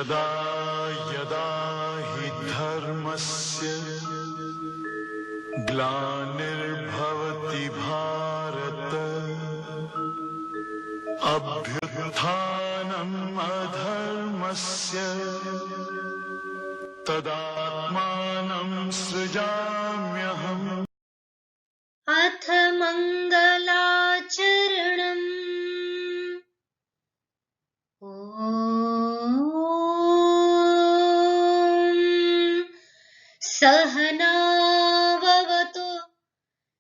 यदा यदा हि धर्मस्य ग्लानिर्भवति भारत अभ्युत्थानम् अधर्मस्य तदात्मानं सृजाम्यहम्। अथ मंगलाचरणम्। सहनाववतु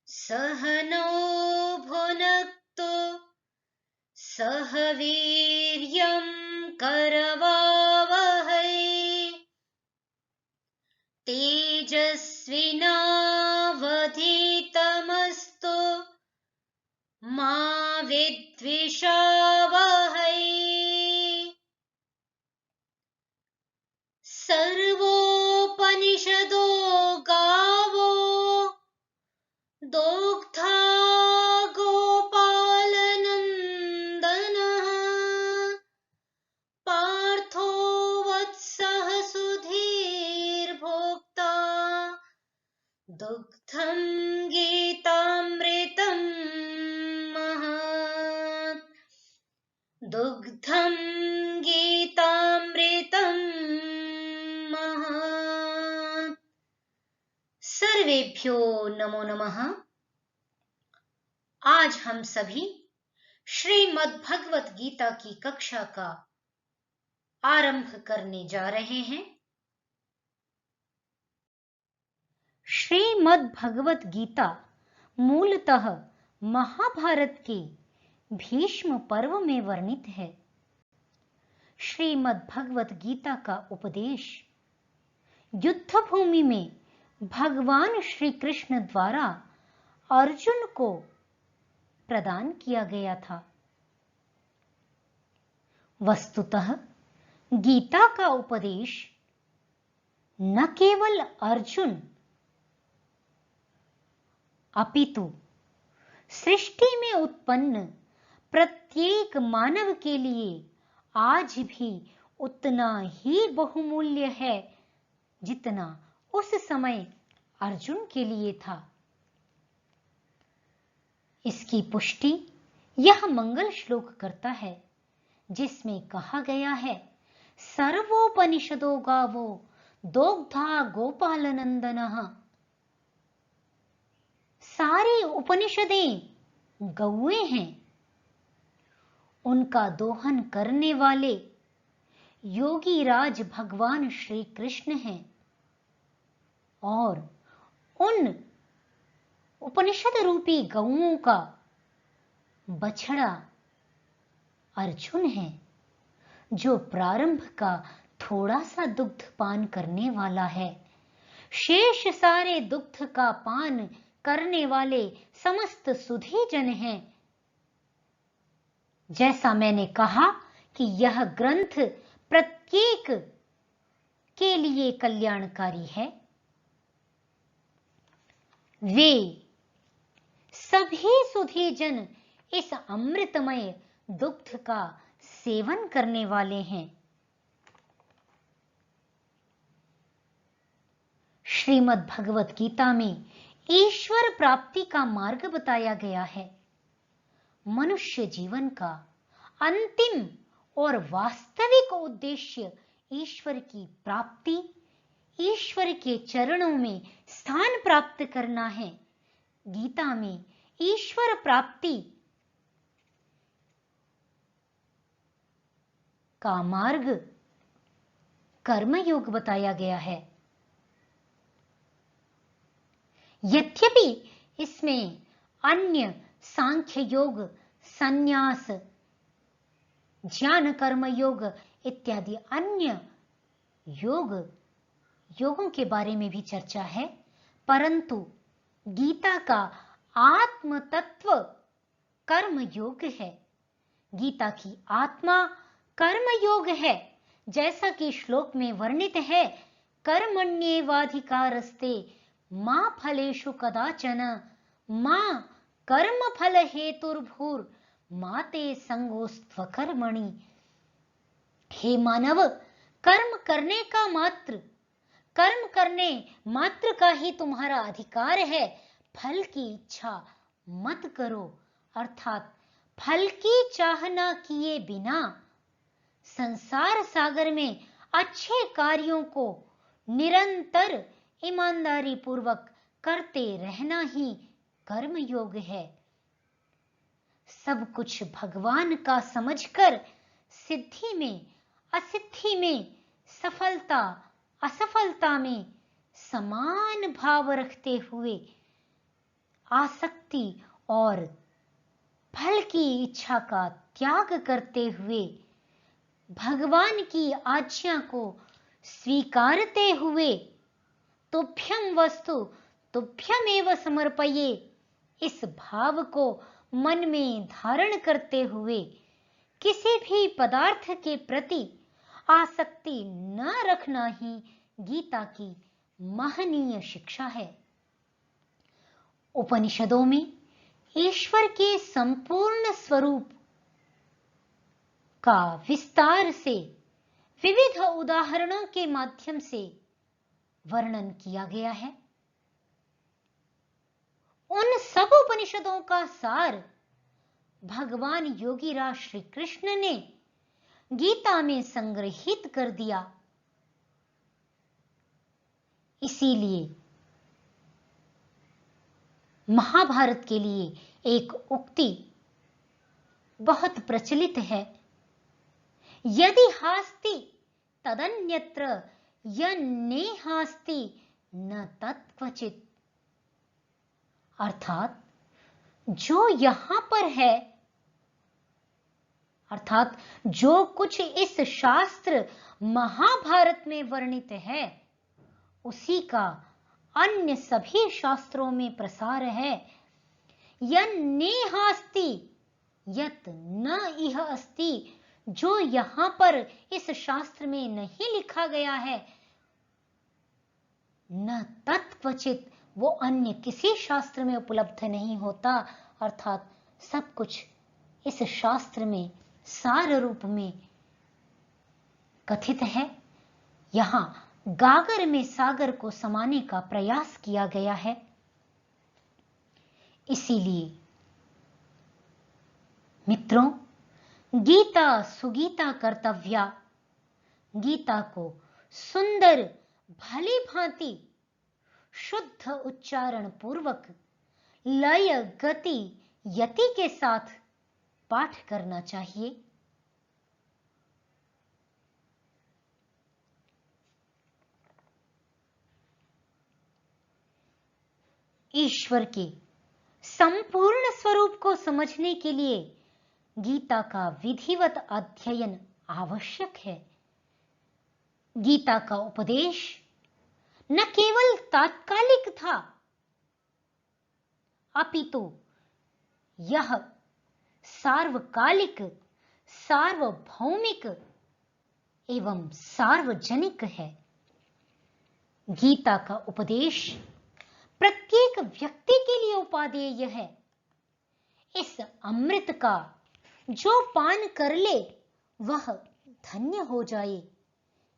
सहनौ भुनक्तु सह वीर्यं करवावहै तेजस्विनावधीतमस्तु मा विद्विषावहै। सर्वोपनिषदो गावो दोग्धा गोपालनन्दनः पार्थो वत्सः सुधीर्भोक्ता दुग्धं गीतामृतं महत् दुग्धं गीतामृतं महत्। सर्वेभ्यो नमो नमः। आज हम सभी श्रीमद् भगवत गीता की कक्षा का आरंभ करने जा रहे हैं। श्रीमद् भगवत गीता मूलतः महाभारत के भीष्म पर्व में वर्णित है। श्रीमद् भगवत गीता का उपदेश युद्ध भूमि में भगवान श्री कृष्ण द्वारा अर्जुन को प्रदान किया गया था। वस्तुतः गीता का उपदेश न केवल अर्जुन अपितु सृष्टि में उत्पन्न प्रत्येक मानव के लिए आज भी उतना ही बहुमूल्य है जितना उस समय अर्जुन के लिए था। इसकी पुष्टि यह मंगल श्लोक करता है जिसमें कहा गया है, सर्वोपनिषदो गावो दोग्धा गोपालनंदनः। सारी उपनिषदें गौएं हैं, उनका दोहन करने वाले योगी राज भगवान श्री कृष्ण हैं और उन उपनिषद रूपी गौओं का बछड़ा अर्जुन है जो प्रारंभ का थोड़ा सा दुग्ध पान करने वाला है। शेष सारे दुग्ध का पान करने वाले समस्त सुधी जन हैं। जैसा मैंने कहा कि यह ग्रंथ प्रत्येक के लिए कल्याणकारी है। वे सभी सुधी जन इस अमृतमय दुग्ध का सेवन करने वाले हैं। श्रीमद् भगवत गीता में ईश्वर प्राप्ति का मार्ग बताया गया है। मनुष्य जीवन का अंतिम और वास्तविक उद्देश्य ईश्वर की प्राप्ति, ईश्वर के चरणों में स्थान प्राप्त करना है। गीता में ईश्वर प्राप्ति का मार्ग कर्मयोग बताया गया है। यद्यपि इसमें अन्य सांख्य योग, संन्यास, ज्ञान कर्म योग इत्यादि अन्य योगों के बारे में भी चर्चा है, परंतु गीता का आत्म तत्व कर्म योग है। गीता की आत्मा कर्म योग है। जैसा कि श्लोक में वर्णित है, कर्मण्येवाधिकारस्ते मा फलेषु कदाचन मा कर्म फल हेतुर्भूर माते संगोस्त्व कर्मणि। हे मानव, कर्म करने मात्र का ही तुम्हारा अधिकार है, फल की इच्छा मत करो। अर्थात फल की चाहना किए बिना संसार सागर में अच्छे कार्यों को निरंतर ईमानदारी पूर्वक करते रहना ही कर्म योग है। सब कुछ भगवान का समझकर सिद्धि में असिद्धि में, सफलता असफलता में समान भाव रखते हुए, आसक्ति और फल की इच्छा का त्याग करते हुए, भगवान की आज्ञा को स्वीकारते हुए, तुभ्यम वस्तु तुभ्यमेव समर्पये, इस भाव को मन में धारण करते हुए किसी भी पदार्थ के प्रति आसक्ति न रखना ही गीता की महनीय शिक्षा है। उपनिषदों में ईश्वर के संपूर्ण स्वरूप का विस्तार से विविध उदाहरणों के माध्यम से वर्णन किया गया है। उन सब उपनिषदों का सार भगवान योगीराज श्री कृष्ण ने गीता में संग्रहित कर दिया। इसीलिए महाभारत के लिए एक उक्ति बहुत प्रचलित है, यदि हास्ति तदन्यत्र यन्नेहास्ति न तत्क्वचित्। अर्थात जो यहां पर है, अर्थात जो कुछ इस शास्त्र महाभारत में वर्णित है, उसी का अन्य सभी शास्त्रों में प्रसार है। यन्नेहास्ति यत् न इह अस्ति, जो यहां पर इस शास्त्र में नहीं लिखा गया है, न तत्क्वचित्, वो अन्य किसी शास्त्र में उपलब्ध नहीं होता। अर्थात सब कुछ इस शास्त्र में सार रूप में कथित है। यहां गागर में सागर को समाने का प्रयास किया गया है। इसीलिए मित्रों, गीता सुगीता कर्तव्या, गीता को सुंदर भली भांति शुद्ध उच्चारण पूर्वक लय गति यति के साथ पाठ करना चाहिए। ईश्वर के संपूर्ण स्वरूप को समझने के लिए गीता का विधिवत अध्ययन आवश्यक है। गीता का उपदेश न केवल तात्कालिक था, अपितु यह सार्वकालिक, सार्वभौमिक एवं सार्वजनिक है। गीता का उपदेश प्रत्येक व्यक्ति के लिए उपादेय है। इस अमृत का जो पान कर ले वह धन्य हो जाए।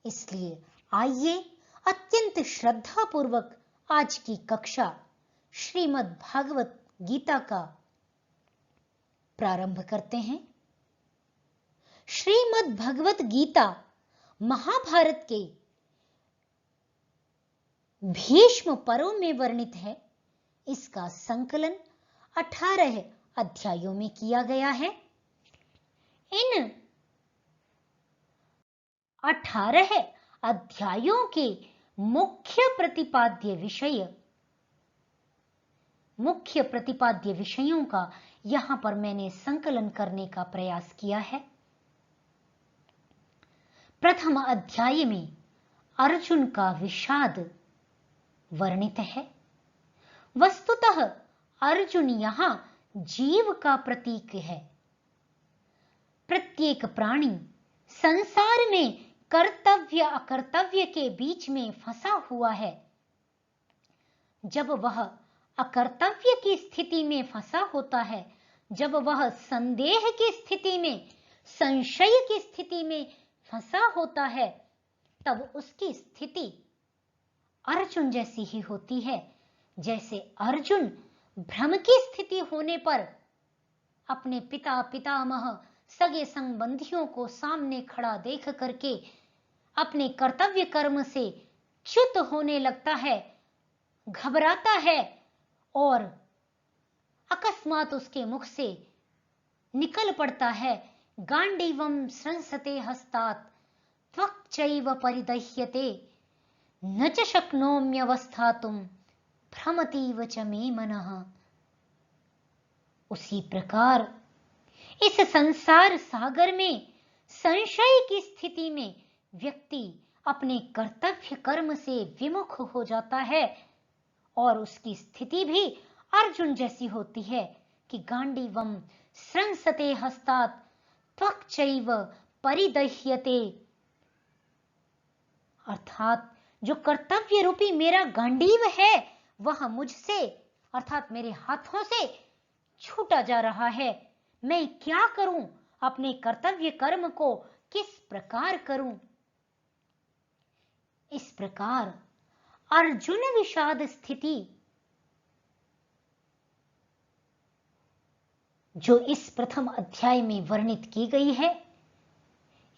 इसलिए आइए अत्यंत श्रद्धा पूर्वक आज की कक्षा श्रीमद् भागवत गीता का प्रारंभ करते हैं। श्रीमद् भगवत गीता महाभारत के भीष्म पर्व में वर्णित है। इसका संकलन 18 अध्यायों में किया गया है। इन 18 अध्यायों के मुख्य प्रतिपाद्य विषयों का यहां पर मैंने संकलन करने का प्रयास किया है। प्रथम अध्याय में अर्जुन का विषाद वर्णित है। वस्तुतः अर्जुन यहां जीव का प्रतीक है। प्रत्येक प्राणी संसार में कर्तव्य अकर्तव्य के बीच में फंसा हुआ है। जब वह अकर्तव्य की स्थिति में फंसा होता है, जब वह संदेह की स्थिति में, संशय की स्थिति में फंसा होता है, तब उसकी स्थिति अर्जुन जैसी ही होती है, जैसे अर्जुन भ्रम की स्थिति होने पर अपने पिता पितामह सगे संबंधियों को सामने खड़ा देख करके अपने कर्तव्य कर्म से च्युत होने लगता है, घबराता है और अकस्मात उसके मुख से निकल पड़ता है गांडीवम स्रंसते हस्तात् त्वक् चैव परिदह्यते न च शक्नोम्यवस्थातुं भ्रमतीव च मे मनः। उसी प्रकार इस संसार सागर में संशय की स्थिति में व्यक्ति अपने कर्तव्य कर्म से विमुख हो जाता है और उसकी स्थिति भी अर्जुन जैसी होती है कि गांडीवम स्रंसते हस्तात् त्वक् चैव परिदह्यते, अर्थात जो कर्तव्य रूपी मेरा गांडीव है वह मुझसे अर्थात मेरे हाथों से छूटा जा रहा है। मैं क्या करूं? अपने कर्तव्य कर्म को किस प्रकार करूं? इस प्रकार अर्जुन विषाद स्थिति जो इस प्रथम अध्याय में वर्णित की गई है,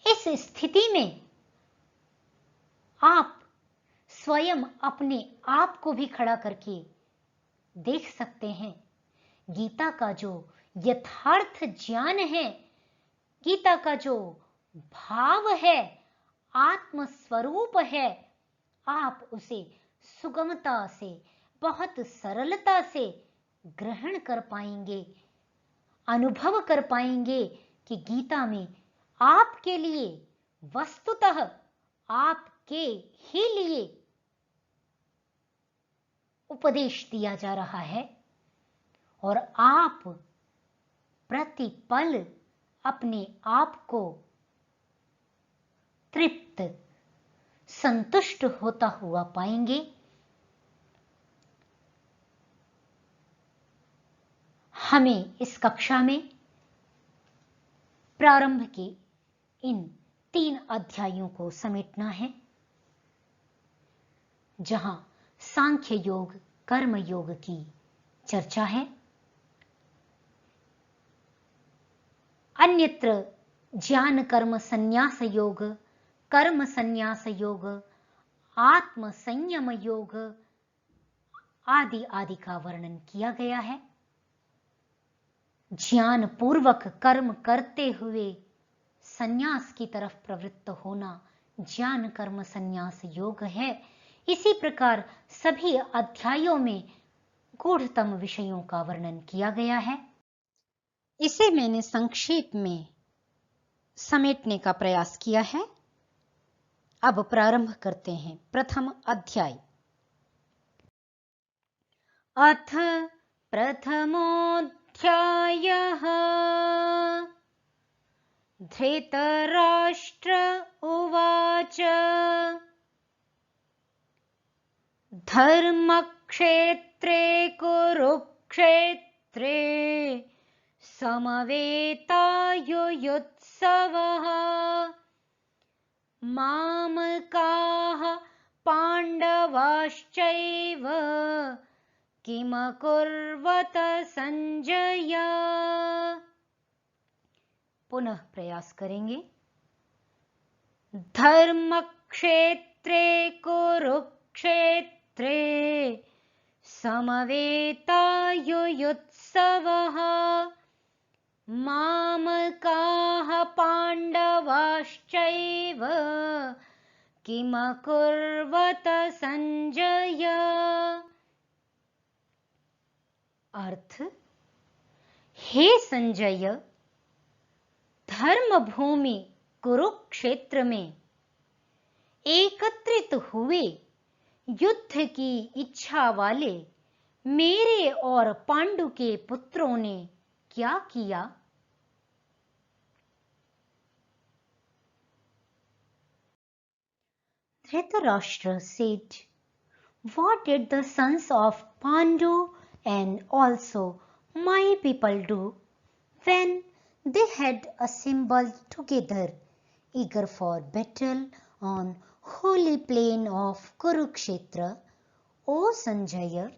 इस स्थिति में आप स्वयं अपने आप को भी खड़ा करके देख सकते हैं। गीता का जो यथार्थ ज्ञान है, गीता का जो भाव है, आत्म स्वरूप है, आप उसे सुगमता से, बहुत सरलता से ग्रहण कर पाएंगे, अनुभव कर पाएंगे कि गीता में आपके लिए, वस्तुतः आपके ही लिए उपदेश दिया जा रहा है और आप प्रतिपल अपने आप को तृप्त, संतुष्ट होता हुआ पाएंगे। हमें इस कक्षा में प्रारंभ के इन 3 अध्यायों को समेटना है, जहां सांख्य योग, कर्म योग की चर्चा है। अन्यत्र ज्ञान कर्म संन्यास योग, कर्म संन्यास योग, आत्म संयम योग आदि आदि का वर्णन किया गया है। ज्ञान पूर्वक कर्म करते हुए संन्यास की तरफ प्रवृत्त होना ज्ञान कर्म संन्यास योग है। इसी प्रकार सभी अध्यायों में गूढ़तम विषयों का वर्णन किया गया है। इसे मैंने संक्षेप में समेटने का प्रयास किया है। अब प्रारंभ करते हैं प्रथम अध्याय। अथ प्रथमोऽध्यायः धृतराष्ट्र उवाच धर्मक्षेत्रे कुरुक्षेत्रे समवेतायुयुत्सवः मामकाः पाण्डवाश्चैव किमकुर्वत संजय। पुनः प्रयास करेंगे। धर्मक्षेत्रे कुरुक्षेत्रे समवेतायुयुत्सवः मामकाः पाण्डवाश्चैव किमकुर्वत संजय। अर्थ, हे संजय, धर्म भूमि कुरुक्षेत्र में एकत्रित हुए युद्ध की इच्छा वाले मेरे और पांडु के पुत्रों ने क्या किया? Dhritarashtra said, "What did the sons of Pandu and also my people do when they had assembled together, eager for battle on holy plain of Kurukshetra, O Sanjaya.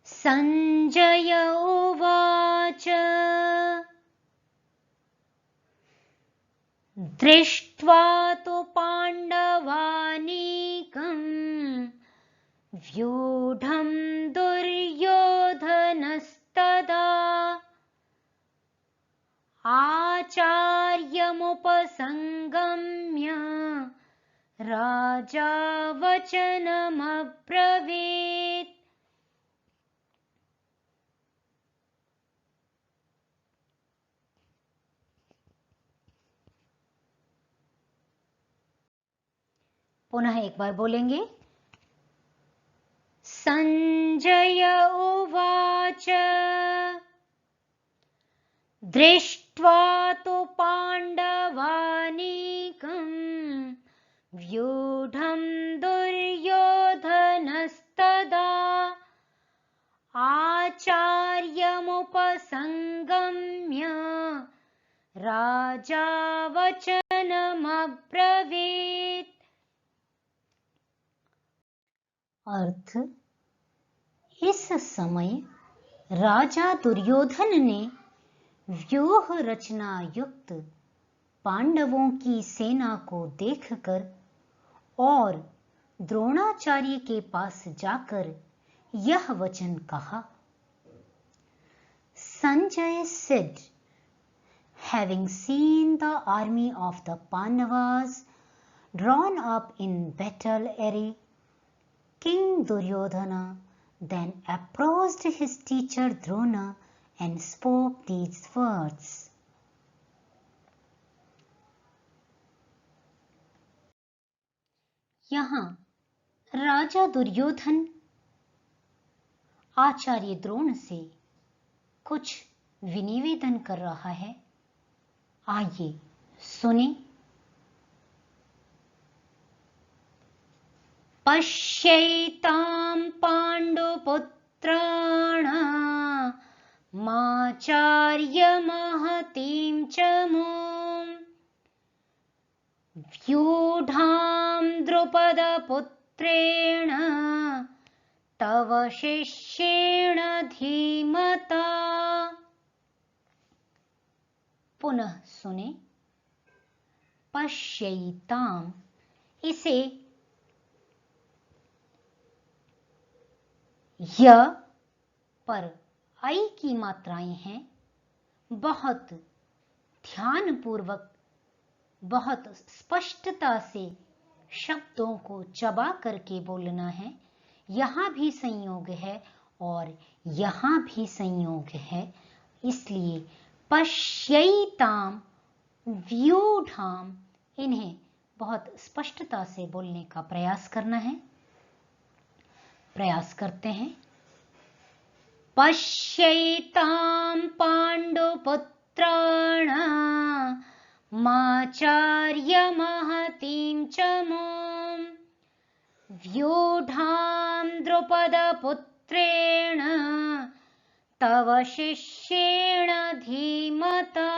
Sanjay uvacha दृष्ट्वा तु पाण्डवानीकं व्यूढं दुर्योधनस्तदा आचार्यमुपसंगम्य राजा वचनमब्रवीत्। पुनः एक बार बोलेंगे। संजय उवाच दृष्ट्वा तु पाण्डवानीकं व्यूढं दुर्योधनस्तदा आचार्यमुपसंगम्य राजा वचनमब्रवीत्। अर्थ, इस समय राजा दुर्योधन ने व्यूह रचना युक्त पांडवों की सेना को देखकर और द्रोणाचार्य के पास जाकर यह वचन कहा। Sanjay said, having seen the army of the Pandavas drawn up in battle array, King Duryodhana then approached his teacher Drona and spoke these words. यहाँ राजा दुर्योधन आचार्य द्रोण से कुछ विनिवेदन कर रहा है। आइए सुने। पश्यैतां पाण्डुपुत्राणामाचार्यमहतीं च मूं व्यूढां द्रुपदपुत्रेण तव शिष्येण धीमता। पुनः सुने। पश्यैतां, इसे य पर आई की मात्राएं हैं। बहुत ध्यानपूर्वक, बहुत स्पष्टता से शब्दों को चबा करके बोलना है। यहाँ भी संयोग है और यहाँ भी संयोग है, इसलिए पश्यैताम, व्यूढाम, इन्हें बहुत स्पष्टता से बोलने का प्रयास करना है। प्रयास करते हैं। पश्यैतां पाण्डुपुत्राणामाचार्यमहतीं च मूं व्यूढां द्रुपदपुत्रेण तव शिष्येण धीमता।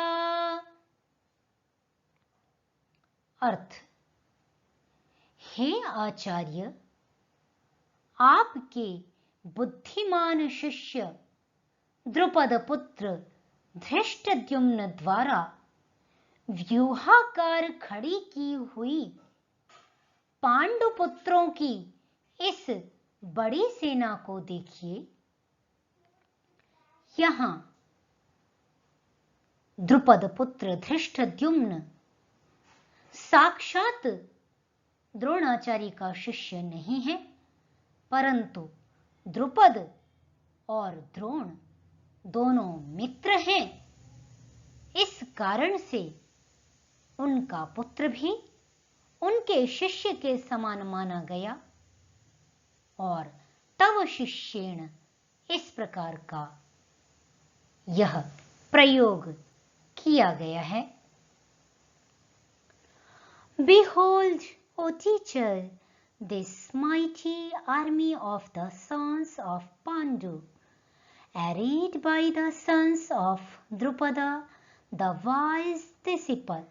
अर्थ, हे आचार्य, आपके बुद्धिमान शिष्य द्रुपद पुत्र धृष्टद्युम्न द्वारा व्यूहाकार खड़ी की हुई पांडुपुत्रों की इस बड़ी सेना को देखिए। यहां द्रुपद पुत्र धृष्टद्युम्न साक्षात द्रोणाचार्य का शिष्य नहीं है, परंतु द्रुपद और द्रोण दोनों मित्र हैं। इस कारण से उनका पुत्र भी उनके शिष्य के समान माना गया और तव शिष्येण, इस प्रकार का यह प्रयोग किया गया है। Behold, O teacher, this mighty army of the sons of Pandu, arrayed by the sons of Drupada, the wise disciple.